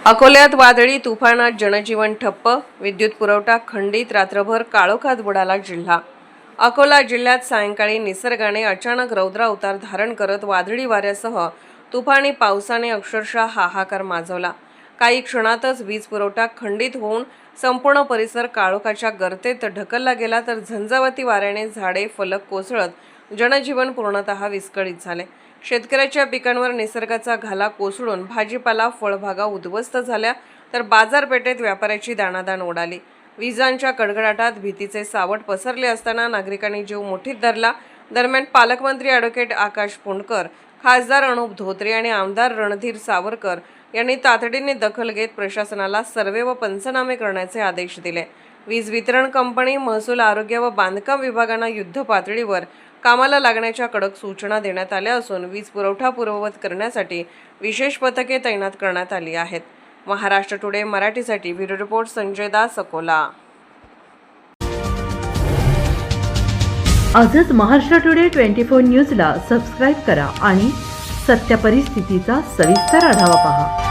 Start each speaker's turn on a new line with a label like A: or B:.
A: अकोल्यात वादळी तुफानात जनजीवन ठप्प, विद्युत पुरवठा खंडित, रात्रभर काळोखात बुडाला जिल्हा। अकोला जिल्ह्यात सायंकाळी निसर्गाने अचानक रौद्र अवतार धारण करत वादळी वाऱ्यासह तुफानी पावसाने अक्षरशः हाहाकार माजवला। काही क्षणातच वीज पुरवठा खंडित होऊन संपूर्ण परिसर काळोखाच्या गर्तेत ढकलला गेला, तर झंझावाती वाऱ्याने झाडे फलक कोसळत जनजीवन पूर्णतः विस्कळीत झाले। शेतकऱ्याच्या पिकांवर निसर्गाचा घाला कोसळून भाजीपाला फळबागा उद्ध्वस्त झाल्या, तर बाजारपेठेत व्यापाऱ्याची दाणादाण उडाली। विजांच्या कडकडाटात भीतीचे सावट पसरले असताना नागरिकांनी जीव मुठीत धरला। दरम्यान पालकमंत्री ॲडव्होकेट आकाश पुंडकर, खासदार अनुप धोत्रे आणि आमदार रणधीर सावरकर यांनी तातडीने दखल घेत प्रशासनाला सर्वे व पंचनामे करण्याचे आदेश दिले। वीज वितरण कंपनी, महसूल, आरोग्य व बांधकाम विभागांना युद्ध पातळीवर कामाला लागण्याच्या कडक सूचना देण्यात आल्या असून वीज पुरवठा पूर्ववत करण्यासाठी विशेष पथके तैनात करण्यात आली आहेत। महाराष्ट्र टुडे मराठीसाठी ब्युरो रिपोर्ट संजय दास, अकोला।
B: आजच महाराष्ट्र टुडे 24 न्यूजला सबस्क्राईब करा आणि सत्य परिस्थितीचा सविस्तर आढावा पहा।